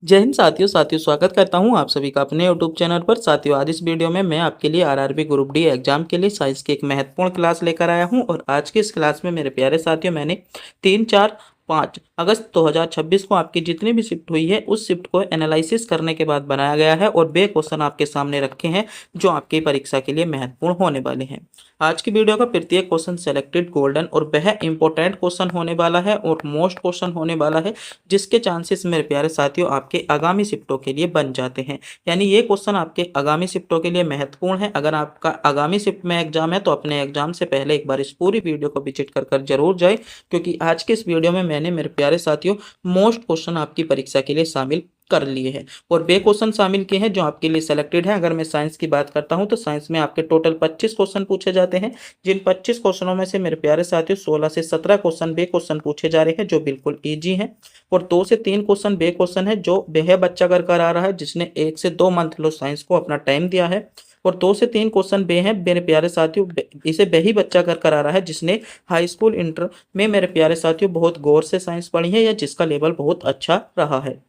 जय हिंद साथियों स्वागत करता हूं आप सभी का अपने यूट्यूब चैनल पर। साथियों, आज इस वीडियो में मैं आपके लिए आरआरबी ग्रुप डी एग्जाम के लिए साइंस की एक महत्वपूर्ण क्लास लेकर आया हूं। और आज की इस क्लास में मेरे प्यारे साथियों, मैंने 3, 4, 5 अगस्त 2026 को आपकी जितनी भी शिफ्ट हुई है उस शिफ्ट को एनालिसिस करने के बाद बनाया गया है और वे क्वेश्चन आपके सामने रखे हैं जो आपकी परीक्षा के लिए महत्वपूर्ण होने वाले हैं। आज की वीडियो का प्रत्येक क्वेश्चन सेलेक्टेड गोल्डन और वह इंपॉर्टेंट क्वेश्चन होने वाला है और मोस्ट क्वेश्चन होने वाला है, जिसके चांसेस मेरे प्यारे साथियों आपके आगामी शिफ्टों के लिए बन जाते हैं। यानी ये क्वेश्चन आपके आगामी शिफ्टों के लिए महत्वपूर्ण है। अगर आपका आगामी शिफ्ट में एग्जाम है तो अपने एग्जाम से पहले एक बार इस पूरी वीडियो को विजिट कर जरूर जाए, क्योंकि आज के इस वीडियो में मैंने मेरे प्यारे साथियों मोस्ट क्वेश्चन आपकी परीक्षा के लिए शामिल कर लिए हैं और वे क्वेश्चन शामिल किए हैं जो आपके लिए सिलेक्टेड है। अगर मैं साइंस की बात करता हूं तो साइंस में आपके टोटल 25 क्वेश्चन पूछे जाते हैं, जिन 25 क्वेश्चनों में से मेरे प्यारे साथियों 16 से 17 क्वेश्चन वे क्वेश्चन पूछे जा रहे हैं जो बिल्कुल इजी हैं और 2 से 3 क्वेश्चन वे क्वेश्चन है जो वह बच्चा कर आ रहा है जिसने 1 से 2 मंथ लो साइंस को अपना टाइम दिया है। और 2 से 3 क्वेश्चन वे हैं मेरे प्यारे साथियों, इसे वही बच्चा कर आ रहा है जिसने हाई स्कूल इंटर में मेरे प्यारे साथियों बहुत गौर से साइंस पढ़ी है या जिसका लेवल बहुत अच्छा रहा है।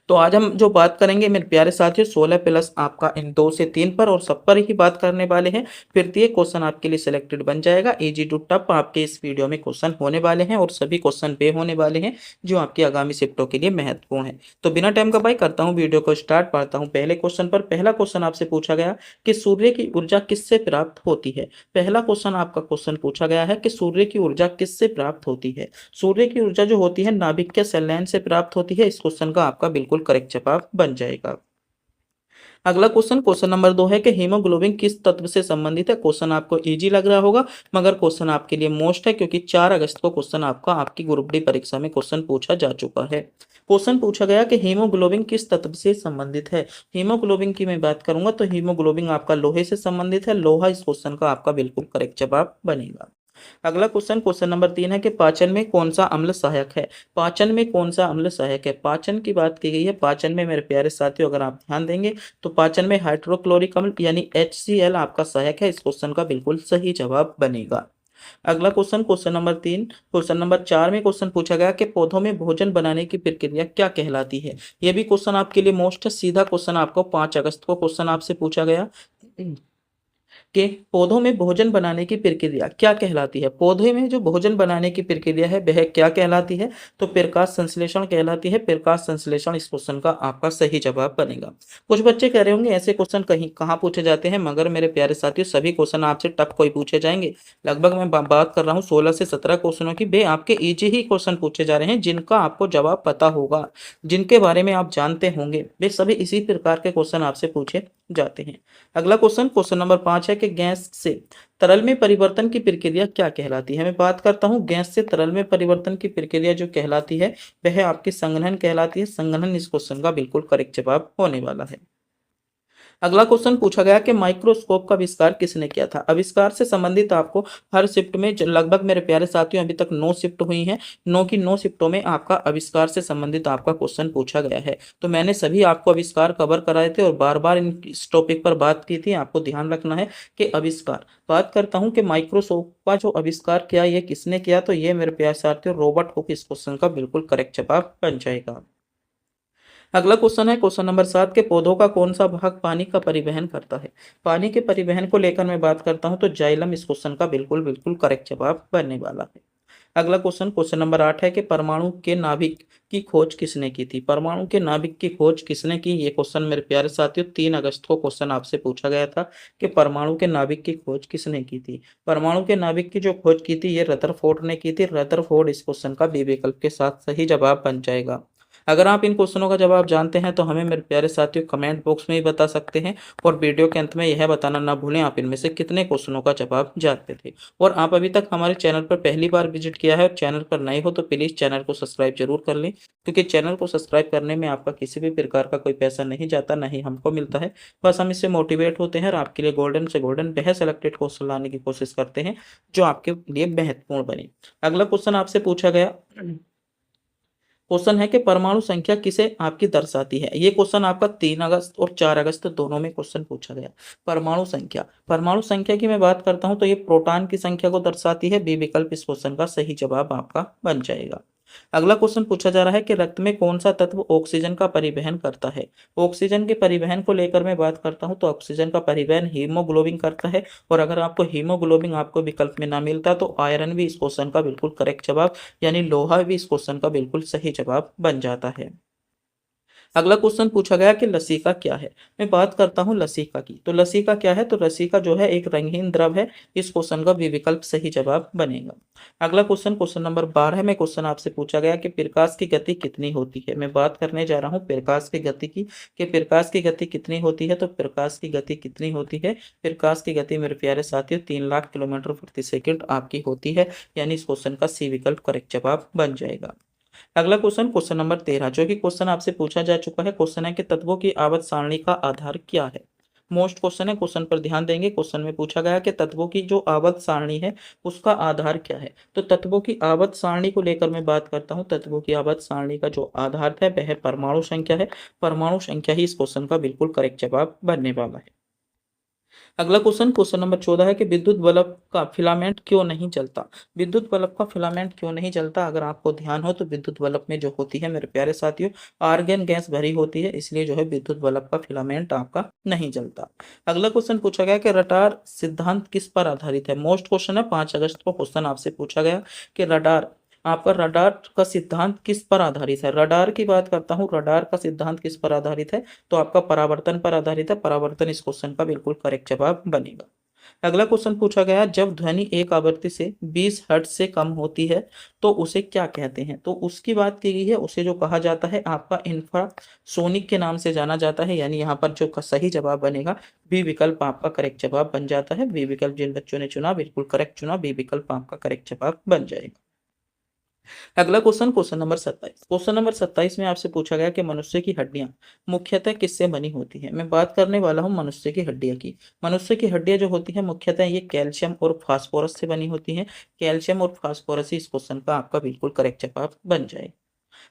तो आज हम जो बात करेंगे मेरे प्यारे साथियों 16 प्लस आपका इन 2 से 3 पर और सब पर ही बात करने वाले हैं। प्रत्येक क्वेश्चन आपके लिए सिलेक्टेड बन जाएगा। इजी टू टफ आपके इस वीडियो में क्वेश्चन होने वाले हैं और सभी क्वेश्चन वे होने वाले हैं जो आपकी आगामी शिफ्टों के लिए महत्वपूर्ण है। तो बिना टाइम गवाए करता हूँ वीडियो को स्टार्ट। पढ़ता हूँ पहले क्वेश्चन पर। पहला क्वेश्चन आपसे पूछा गया कि सूर्य की ऊर्जा किससे प्राप्त होती है। पहला क्वेश्चन आपका क्वेश्चन पूछा गया है कि सूर्य की ऊर्जा किससे प्राप्त होती है। सूर्य की ऊर्जा जो होती है नाभिक के सनलाइन से प्राप्त होती है। इस क्वेश्चन का आपका बिल्कुल करेक्ट जवाब बन जाएगा। अगला क्वेश्चन क्वेश्चन नंबर 2 है कि हीमोग्लोबिन किस तत्व से संबंधित है। क्वेश्चन आपको इजी लग रहा होगा मगर क्वेश्चन आपके लिए मोस्ट है, क्योंकि 4 अगस्त को क्वेश्चन आपका आपकी ग्रुप डी परीक्षा में क्वेश्चन पूछा जा चुका है। क्वेश्चन पूछा गया कि हीमोग्लोबिन किस तत्व से संबंधित है। हीमोग्लोबिन की मैं बात करूंगा तो हीमोग्लोबिन आपका लोहे से संबंधित है। लोहा इस क्वेश्चन का आपका बिल्कुल करेक्ट जवाब बनेगा। अगला क्वेश्चन क्वेश्चन नंबर 3 है कि पाचन में कौन सा अम्ल सहायक है। पाचन में कौन सा अम्ल सहायक है। पाचन की बात की गई है। पाचन में मेरे प्यारे साथियों अगर आप ध्यान देंगे तो पाचन में हाइड्रोक्लोरिक अम्ल यानी HCl आपका सहायक है। इस क्वेश्चन का बिल्कुल सही जवाब बनेगा। अगला क्वेश्चन क्वेश्चन नंबर 4 में क्वेश्चन पूछा गया कि पौधों में भोजन बनाने की प्रक्रिया क्या कहलाती है। यह भी क्वेश्चन आपके लिए मोस्ट है। सीधा क्वेश्चन आपको 5 अगस्त को क्वेश्चन आपसे पूछा गया कि पौधों में भोजन बनाने की प्रक्रिया क्या कहलाती है। पौधे में जो भोजन बनाने की प्रक्रिया है वह क्या कहलाती है, तो प्रकाश संश्लेषण कहलाती है। प्रकाश संश्लेषण इस क्वेश्चन का आपका सही जवाब बनेगा। कुछ बच्चे कह रहे होंगे ऐसे क्वेश्चन कहीं कहाँ पूछे जाते हैं, मगर मेरे प्यारे साथियों सभी क्वेश्चन आपसे टफ कोई पूछे जाएंगे। लगभग मैं बात कर रहा हूँ 16 से 17 क्वेश्चनों की। वे आपके इजी ही क्वेश्चन पूछे जा रहे हैं जिनका आपको जवाब पता होगा, जिनके बारे में आप जानते होंगे। वे सभी इसी प्रकार के क्वेश्चन आपसे पूछे जाते हैं। अगला क्वेश्चन क्वेश्चन नंबर 5 है कि गैस से तरल में परिवर्तन की प्रक्रिया क्या कहलाती है। मैं बात करता हूं गैस से तरल में परिवर्तन की प्रक्रिया जो कहलाती है वह आपकी संघनन कहलाती है। संघनन इस क्वेश्चन का बिल्कुल करेक्ट जवाब होने वाला है। अगला क्वेश्चन पूछा गया कि माइक्रोस्कोप का आविष्कार किसने किया था। आविष्कार से संबंधित आपको हर शिफ्ट में लगभग मेरे प्यारे साथियों अभी तक 9 शिफ्ट हुई हैं। 9 की 9 शिफ्टों में आपका आविष्कार से संबंधित आपका क्वेश्चन पूछा गया है। तो मैंने सभी आपको आविष्कार कवर कराए थे और बार बार इस टॉपिक पर बात की थी। आपको ध्यान रखना है कि आविष्कार बात करता हूं कि माइक्रोस्कोप का जो आविष्कार किया ये किसने किया, तो ये मेरे प्यारे साथियों रॉबर्ट हुक इस क्वेश्चन का बिल्कुल करेक्ट जवाब बन जाएगा। अगला क्वेश्चन है क्वेश्चन नंबर 7 के पौधों का कौन सा भाग पानी का परिवहन करता है। पानी के परिवहन को लेकर मैं बात करता हूं तो जाइलम इस क्वेश्चन का बिल्कुल बिल्कुल करेक्ट जवाब बनने वाला है। अगला क्वेश्चन क्वेश्चन नंबर 8 है कि परमाणु के नाभिक की खोज किसने की थी। परमाणु के नाभिक की खोज किसने की, ये क्वेश्चन मेरे प्यारे साथियों 3 अगस्त को क्वेश्चन आपसे पूछा गया था कि परमाणु के नाभिक की खोज किसने की थी। परमाणु के नाभिक की जो खोज की थी ये रदरफोर्ड ने की थी। रदरफोर्ड इस क्वेश्चन का बी विकल्प के साथ सही जवाब बन जाएगा। अगर आप इन क्वेश्चनों का जवाब जानते हैं तो हमें मेरे प्यारे साथियों कमेंट बॉक्स में ही बता सकते हैं और वीडियो के अंत में यह बताना ना भूलें आप इनमें से कितने क्वेश्चनों का जवाब जानते थे। और आप अभी तक हमारे चैनल पर पहली बार विजिट किया है और चैनल पर नए हो तो प्लीज़ चैनल को सब्सक्राइब जरूर कर लें, क्योंकि चैनल को सब्सक्राइब करने में आपका किसी भी प्रकार का कोई पैसा नहीं जाता, ना ही हमको मिलता है। बस हम इससे मोटिवेट होते हैं और आपके लिए गोल्डन से गोल्डन बेहद सेलेक्टेड क्वेश्चन लाने की कोशिश करते हैं जो आपके लिए महत्वपूर्ण बने। अगला क्वेश्चन आपसे पूछा गया क्वेश्चन है कि परमाणु संख्या किसे आपकी दर्शाती है। ये क्वेश्चन आपका 3 अगस्त और 4 अगस्त दोनों में क्वेश्चन पूछा गया। परमाणु संख्या की मैं बात करता हूं तो ये प्रोटॉन की संख्या को दर्शाती है। बी विकल्प इस क्वेश्चन का सही जवाब आपका बन जाएगा। अगला क्वेश्चन पूछा जा रहा है कि रक्त में कौन सा तत्व ऑक्सीजन का परिवहन करता है। ऑक्सीजन के परिवहन को लेकर मैं बात करता हूं तो ऑक्सीजन का परिवहन हीमोग्लोबिन करता है। और अगर आपको हीमोग्लोबिन आपको विकल्प में ना मिलता तो आयरन भी इस क्वेश्चन का बिल्कुल करेक्ट जवाब यानी लोहा भी इस क्वेश्चन का बिल्कुल सही जवाब बन जाता है। अगला क्वेश्चन पूछा गया कि लसीका क्या है। मैं बात करता हूं लसीका की। तो लसीका क्या है, तो लसीका जो है एक रंगहीन द्रव है। इस क्वेश्चन का भी विकल्प सही जवाब बनेगा। अगला क्वेश्चन, क्वेश्चन नंबर 12 में क्वेश्चन आपसे पूछा गया कि प्रकाश की गति कितनी होती है। मैं बात करने जा रहा हूँ प्रकाश की गति की, कि प्रकाश की गति कितनी होती है। तो प्रकाश की गति कितनी होती है, प्रकाश की गति मेरे प्यारे साथियों 3 लाख किलोमीटर प्रति सेकंड आपकी होती है। यानी इस क्वेश्चन का सी विकल्प करेक्ट जवाब बन जाएगा। अगला क्वेश्चन, क्वेश्चन नंबर 13, जो कि क्वेश्चन आपसे पूछा जा चुका है। क्वेश्चन है कि तत्वों की आवर्त सारणी का आधार क्या है। मोस्ट क्वेश्चन है, क्वेश्चन पर ध्यान देंगे। क्वेश्चन में पूछा गया कि तत्वों की जो आवर्त सारणी है उसका आधार क्या है। तो तत्वों की आवर्त सारणी को लेकर मैं बात करता हूं। तत्वों की आवर्त सारणी का जो आधार है वह परमाणु संख्या है। परमाणु संख्या ही इस क्वेश्चन का बिल्कुल करेक्ट जवाब बनने वाला है। अगला क्वेश्चन, क्वेश्चन नंबर 14 है कि विद्युत बल्ब का फिलामेंट क्यों नहीं जलता। विद्युत बल्ब का फिलामेंट क्यों नहीं जलता, अगर आपको ध्यान हो तो विद्युत बल्ब में जो होती है मेरे प्यारे साथियों आर्गन गैस भरी होती है, इसलिए जो है विद्युत बल्ब का फिलामेंट आपका नहीं जलता। अगला क्वेश्चन पूछा गया कि रडार सिद्धांत किस पर आधारित है। मोस्ट क्वेश्चन है, 5 अगस्त को क्वेश्चन आपसे पूछा गया कि रडार का सिद्धांत किस पर आधारित है। रडार की बात करता हूँ, रडार का सिद्धांत किस पर आधारित है, तो आपका परावर्तन पर आधारित है। परावर्तन इस क्वेश्चन का बिल्कुल करेक्ट जवाब बनेगा। अगला क्वेश्चन पूछा गया, जब ध्वनि एक आवृत्ति से 20 हर्ट्ज से कम होती है तो उसे क्या कहते हैं। तो उसकी बात की गई है, उसे जो कहा जाता है आपका इंफ्रासोनिक के नाम से जाना जाता है। यानी यहाँ पर जो सही जवाब बनेगा बी विकल्प आपका करेक्ट जवाब बन जाता है। बी विकल्प जिन बच्चों ने चुना बिल्कुल करेक्ट चुना, बी विकल्प आपका करेक्ट जवाब बन जाएगा। अगला question, question number 27। Question number 27 में आपसे पूछा गया कि मनुष्य की हड्डियां मुख्यतः किससे बनी होती है। मैं बात करने वाला हूं मनुष्य की हड्डियां की। मनुष्य की हड्डियां जो होती है मुख्यतः ये कैल्शियम और फास्फोरस से बनी होती है। कैल्शियम और फास्फोरस ही इस क्वेश्चन का आपका बिल्कुल करेक्ट जवाब बन जाए।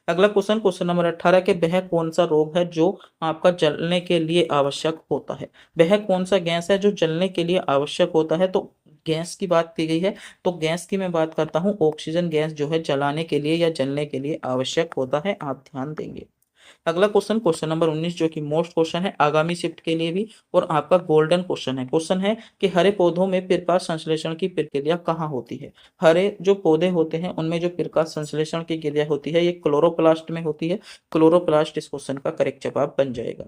अगला क्वेश्चन, क्वेश्चन नंबर 18 के वह कौन सा रोग है जो आपका जलने के लिए आवश्यक होता है। वह कौन सा गैस है जो जलने के लिए आवश्यक होता है। तो गैस की बात की गई है, तो गैस की मैं बात करता हूं ऑक्सीजन गैस जो है जलाने के लिए या जलने के लिए आवश्यक होता है। आप ध्यान देंगे। अगला क्वेश्चन, क्वेश्चन नंबर 19, जो कि मोस्ट क्वेश्चन है आगामी शिफ्ट के लिए भी और आपका गोल्डन क्वेश्चन है। क्वेश्चन है कि हरे पौधों में प्रकाश संश्लेषण की प्रक्रिया कहाँ होती है। हरे जो पौधे होते हैं उनमें जो प्रकाश संश्लेषण की क्रिया होती है ये क्लोरोप्लास्ट में होती है। क्लोरोप्लास्ट इस क्वेश्चन का करेक्ट जवाब बन जाएगा।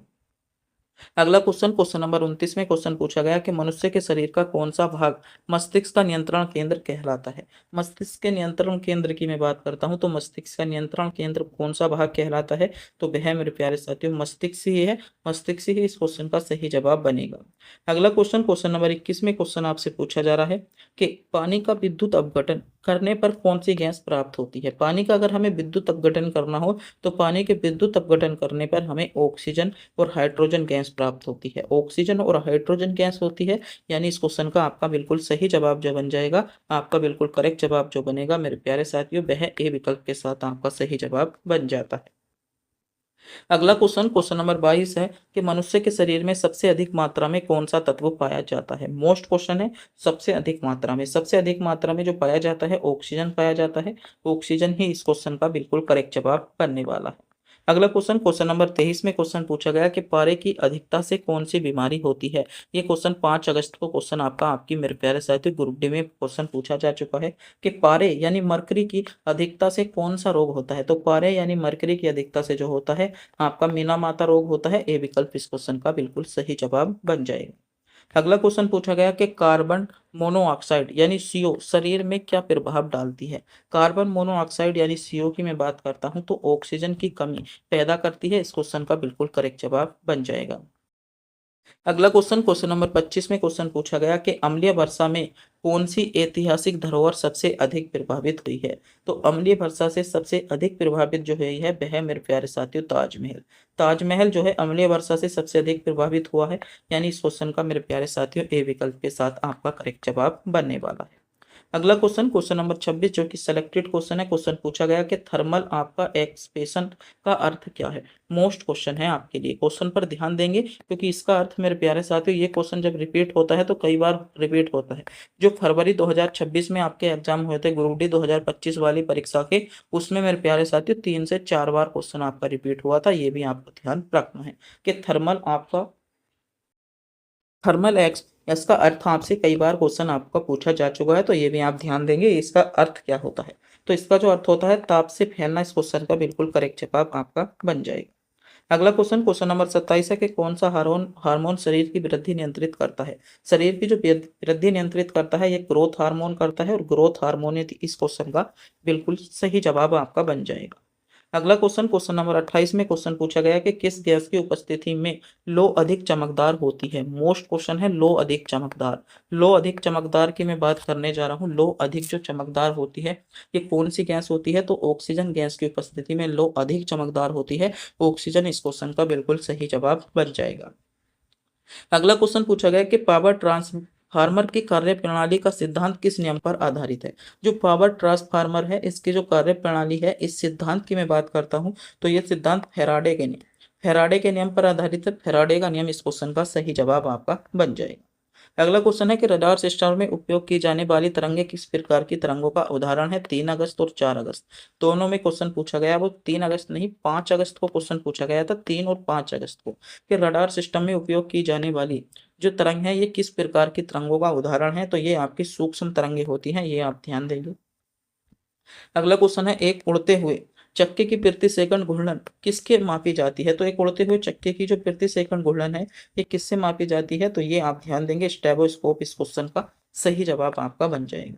अगला क्वेश्चन, क्वेश्चन नंबर 29 में क्वेश्चन पूछा गया कि मनुष्य के शरीर का कौन सा भाग मस्तिष्क का नियंत्रण केंद्र कहलाता है। मस्तिष्क के नियंत्रण केंद्र की मैं बात करता हूं तो मस्तिष्क का नियंत्रण केंद्र कौन सा भाग कहलाता है, तो वह मेरे प्यारे साथियों मस्तिष्क ही है। मस्तिष्क ही इस क्वेश्चन का सही जवाब बनेगा। अगला क्वेश्चन, क्वेश्चन नंबर 21 में क्वेश्चन आपसे पूछा जा रहा है कि पानी का विद्युत अपघटन करने पर कौन सी गैस प्राप्त होती है। पानी का अगर हमें विद्युत अपघटन करना हो तो पानी के विद्युत अपघटन करने पर हमें ऑक्सीजन और हाइड्रोजन गैस प्राप्त होती है। ऑक्सीजन और हाइड्रोजन गैस होती है। यानी इस क्वेश्चन का आपका बिल्कुल सही जवाब जो बन जाएगा, आपका बिल्कुल करेक्ट जवाब जो बनेगा मेरे प्यारे साथियों वह ए विकल्प के साथ आपका सही जवाब बन जाता है। अगला क्वेश्चन, क्वेश्चन नंबर 22 है कि मनुष्य के शरीर में सबसे अधिक मात्रा में कौन सा तत्व पाया जाता है। मोस्ट क्वेश्चन है, सबसे अधिक मात्रा में, सबसे अधिक मात्रा में जो पाया जाता है ऑक्सीजन पाया जाता है। ऑक्सीजन ही इस क्वेश्चन का बिल्कुल करेक्ट जवाब बनने वाला है। अगला क्वेश्चन, क्वेश्चन नंबर 23 में क्वेश्चन पूछा गया कि पारे की अधिकता से कौन सी बीमारी होती है। ये क्वेश्चन 5 अगस्त को क्वेश्चन आपकी मेरे प्यारे साथियों ग्रुप डी में क्वेश्चन पूछा जा चुका है कि पारे यानी मरकरी की अधिकता से कौन सा रोग होता है। तो पारे यानी मरकरी की अधिकता से जो होता है आपका मीना माता रोग होता है। ए विकल्प इस क्वेश्चन का बिल्कुल सही जवाब बन जाएगा। अगला क्वेश्चन पूछा गया कि कार्बन मोनोऑक्साइड यानी सीओ शरीर में क्या प्रभाव डालती है। कार्बन मोनोऑक्साइड यानी सीओ की मैं बात करता हूं तो ऑक्सीजन की कमी पैदा करती है। इस क्वेश्चन का बिल्कुल करेक्ट जवाब बन जाएगा। अगला क्वेश्चन, क्वेश्चन नंबर 25 में क्वेश्चन पूछा गया कि अम्लीय वर्षा में कौन सी ऐतिहासिक धरोहर सबसे अधिक प्रभावित हुई है। तो अम्लीय वर्षा से सबसे अधिक प्रभावित जो हुई है वह मेरे प्यारे साथियों ताजमहल। ताजमहल जो है अम्लीय वर्षा से सबसे अधिक प्रभावित हुआ है। यानी इस क्वेश्चन का मेरे प्यारे साथियों ए विकल्प के साथ आपका करेक्ट जवाब बनने वाला है। अगला क्वेश्चन, क्वेश्चन नंबर 26, जो कि सेलेक्टेड क्वेश्चन है। क्वेश्चन पूछा गया कि थर्मल आपका एक्सप्रेशन का अर्थ क्या है। मोस्ट क्वेश्चन है आपके लिए, क्वेश्चन पर ध्यान देंगे क्योंकि इसका अर्थ मेरे प्यारे साथियों, ये क्वेश्चन जब रिपीट होता है तो कई बार रिपीट होता है। जो फरवरी 2026 में आपके एग्जाम हुए थे ग्रुप डी 2025 वाली परीक्षा के, उसमें मेरे प्यारे साथियों 3 से 4 बार क्वेश्चन आपका रिपीट हुआ था। ये भी आपको ध्यान रखना है कि थर्मल एक्स इसका अर्थ आपसे कई बार क्वेश्चन आपका पूछा जा चुका है, तो ये भी आप ध्यान देंगे इसका अर्थ क्या होता है। तो इसका जो अर्थ होता है ताप से फैलना, इस क्वेश्चन का बिल्कुल करेक्ट जवाब आपका बन जाएगा। अगला क्वेश्चन, क्वेश्चन नंबर 27 है कि कौन सा हार्मोन हार्मोन शरीर की वृद्धि नियंत्रित करता है। शरीर की जो वृद्धि नियंत्रित करता है, ये ग्रोथ हार्मोन करता है, और ग्रोथ हार्मोन इस क्वेश्चन का बिल्कुल सही जवाब आपका बन जाएगा। अगला क्वेश्चन, क्वेश्चन नंबर 28 में क्वेश्चन पूछा गया कि किस गैस की उपस्थिति में लो अधिक चमकदार होती है। मोस्ट क्वेश्चन है लो अधिक चमकदार। लो अधिक चमकदार की मैं बात करने जा रहा हूँ। लो अधिक जो चमकदार होती है, ये कौन सी गैस होती है, तो ऑक्सीजन गैस की उपस्थिति में लो अधिक चमकदार होती है ऑक्सीजन। इस क्वेश्चन का बिल्कुल सही जवाब बन जाएगा। अगला क्वेश्चन पूछा गया कि पावर ट्रांसफार्मर की कार्य प्रणाली का सिद्धांत किस नियम पर आधारित है। जो पावर ट्रांसफार्मर है, इसकी जो कार्य प्रणाली है, इस सिद्धांत की मैं बात करता हूं तो यह सिद्धांत फेराडे के नियम पर आधारित है। फेराडे का नियम इस क्वेश्चन का सही जवाब आपका बन जाएगा। अगला क्वेश्चन है कि रडार सिस्टम में उपयोग की जाने वाली तरंगे किस प्रकार की तरंगों का उदाहरण है। 3 अगस्त और 4 अगस्त दोनों में क्वेश्चन पूछा गया। वो 3 अगस्त नहीं, 5 अगस्त को क्वेश्चन पूछा गया था, 3 और 5 अगस्त को, कि रडार सिस्टम में उपयोग की जाने वाली जो तरंग है, ये किस प्रकार की तरंगों का उदाहरण है। तो ये आपकी सूक्ष्म तरंगे होती हैं, ये आप ध्यान देंगे। अगला क्वेश्चन है, एक उड़ते हुए चक्के की प्रति सेकंड घूर्णन किसके मापी जाती है। तो एक उड़ते हुए चक्के की जो प्रति सेकंड घूर्णन है, ये किससे मापी जाती है। तो ये आप ध्यान देंगे स्टेबोस्कोप। इस क्वेश्चन का सही जवाब आपका बन जाएगा।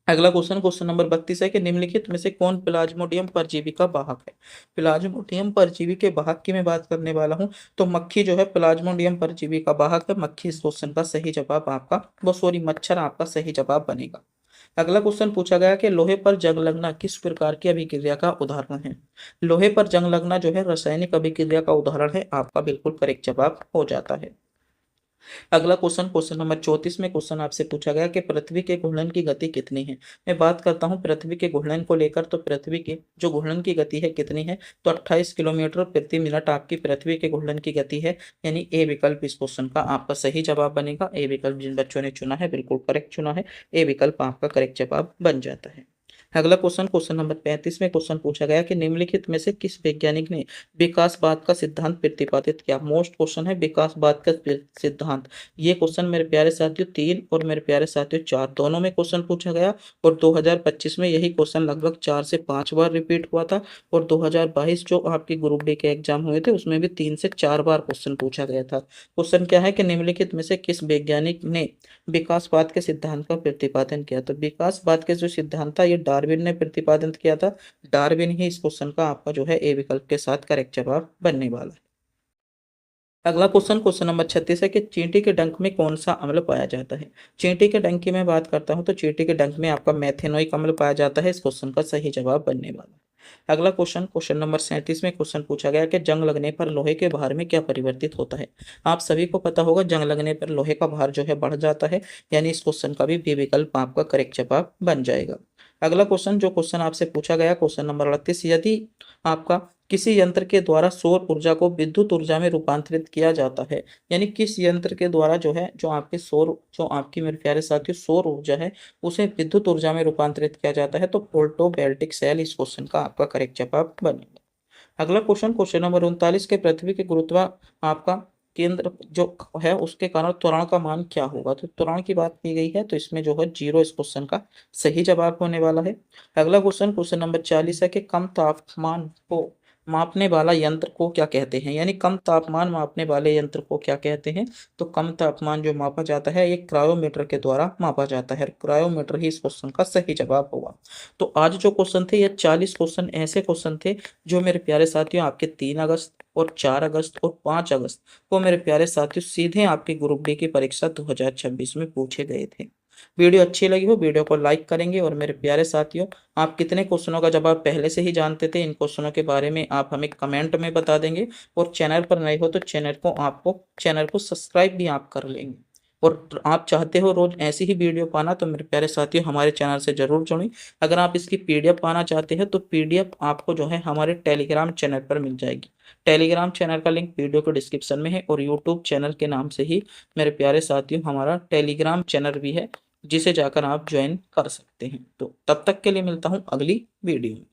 अगला क्वेश्चन, क्वेश्चन नंबर 32 है कि निम्नलिखित में से कौन प्लाज्मोडियम परजीवी का वाहक है। प्लाज्मोडियम परजीवी के वाहक की मैं बात करने वाला हूं, तो मक्खी जो है प्लाज्मोडियम परजीवी का वाहक है। मक्खी इस क्वेश्चन का सही जवाब आपका, वो सॉरी मच्छर आपका सही जवाब बनेगा। अगला क्वेश्चन पूछा गया कि लोहे पर जंग लगना किस प्रकार की अभिक्रिया का उदाहरण है। लोहे पर जंग लगना जो है रासायनिक अभिक्रिया का उदाहरण है। आपका बिल्कुल करेक्ट जवाब हो जाता है। अगला क्वेश्चन, क्वेश्चन नंबर 34 में क्वेश्चन आपसे पूछा गया कि पृथ्वी के घूर्णन की गति कितनी है। मैं बात करता हूं पृथ्वी के घूर्णन को लेकर, तो पृथ्वी की जो घूर्णन की गति है कितनी है, तो 28 किलोमीटर प्रति मिनट आपकी पृथ्वी के घूर्णन की गति है। यानी ए विकल्प इस क्वेश्चन का आपका सही जवाब बनेगा। ए विकल्प जिन बच्चों ने चुना है बिल्कुल करेक्ट चुना है। ए विकल्प आपका करेक्ट जवाब बन जाता है। अगला क्वेश्चन, क्वेश्चन नंबर 35 में क्वेश्चन पूछा गया कि निम्नलिखित में से किस वैज्ञानिक ने विकासवाद का सिद्धांत प्रतिपादित किया। मोस्ट क्वेश्चन है विकासवाद का सिद्धांत। ये क्वेश्चन मेरे प्यारे साथियों 3 और मेरे प्यारे साथियों 4 दोनों में क्वेश्चन पूछा गया, और 2025 में यही क्वेश्चन लगभग 4 से 5 बार रिपीट हुआ था, और 2022 जो आपके ग्रुप डी के एग्जाम हुए थे उसमें भी 3 से 4 बार क्वेश्चन पूछा गया था। क्वेश्चन क्या है कि निम्नलिखित में से किस वैज्ञानिक ने विकासवाद के सिद्धांत का प्रतिपादन किया। तो विकासवाद के जो सिद्धांत था, ये डार्विन ने प्रतिपादन किया था। डार्विन ही इस क्वेश्चन का आपका जो है ए विकल्प के साथ करेक्ट जवाब बनने वाला है। अगला क्वेश्चन, क्वेश्चन नंबर 36 है कि चींटी के डंक में कौन सा अम्ल पाया जाता है। चींटी के डंक की मैं बात करता हूं, तो चींटी के डंक में आपका मेथेनोइक अम्ल पाया जाता है। इस क्वेश्चन का सही जवाब बनने वाला है। अगला क्वेश्चन, क्वेश्चन नंबर 37 में क्वेश्चन पूछा गया कि जंग लगने पर लोहे के भार में क्या परिवर्तित होता है। आप सभी को पता होगा जंग लगने पर लोहे का भार जो है बढ़ जाता है। यानी इस क्वेश्चन का भी बी विकल्प आपका करेक्ट जवाब बन जाएगा। अगला क्वेश्चन, जो क्वेश्चन आपसे पूछा गया क्वेश्चन नंबर 38, यदि आपका किसी यंत्र के द्वारा सौर ऊर्जा को विद्युत ऊर्जा में रूपांतरित किया जाता है। यानी किस यंत्र के द्वारा जो है, जो आपकी मेरे प्यारे साथियों सौर ऊर्जा है, उसे विद्युत ऊर्जा में रूपांतरित किया जाता है। तो फोटोवोल्टिक सेल इस क्वेश्चन का आपका करेक्ट जवाब बनेगा। अगला क्वेश्चन, क्वेश्चन नंबर 39 के पृथ्वी के गुरुत्व आपका केंद्र जो है उसके कारण त्वरण का मान क्या होगा। तो त्वरण की बात की गई है, तो इसमें जो है 0 इस क्वेश्चन का सही जवाब होने वाला है। अगला क्वेश्चन, क्वेश्चन नंबर 40 है कि कम तापमान को मापने वाला यंत्र को क्या कहते हैं। यानी कम तापमान मापने वाले यंत्र को क्या कहते हैं। तो कम तापमान जो मापा जाता है, ये क्रायोमीटर के द्वारा मापा जाता है। क्रायोमीटर ही इस क्वेश्चन का सही जवाब होगा। तो आज जो क्वेश्चन थे, ये 40 क्वेश्चन ऐसे क्वेश्चन थे जो मेरे प्यारे साथियों आपके 3 अगस्त और 4 अगस्त और 5 अगस्त को मेरे प्यारे साथियों सीधे आपके ग्रुप डी की परीक्षा 2026 में पूछे गए थे। वीडियो अच्छी लगी हो, वीडियो को लाइक करेंगे। और मेरे प्यारे साथियों, आप कितने क्वेश्चनों का जवाब पहले से ही जानते थे, इन क्वेश्चनों के बारे में आप हमें कमेंट में बता देंगे। और चैनल पर नए हो तो चैनल को सब्सक्राइब भी आप कर लेंगे। और आप चाहते हो रोज ऐसी ही वीडियो पाना तो मेरे प्यारे साथियों हमारे चैनल से जरूर जुड़ें। अगर आप इसकी पीडीएफ पाना चाहते हैं तो पीडीएफ आपको जो है हमारे टेलीग्राम चैनल पर मिल जाएगी। टेलीग्राम चैनल का लिंक वीडियो के डिस्क्रिप्शन में है और यूट्यूब चैनल के नाम से ही मेरे प्यारे साथियों हमारा टेलीग्राम चैनल भी है, जिसे जाकर आप ज्वाइन कर सकते हैं। तो तब तक के लिए मिलता हूँ अगली वीडियो में।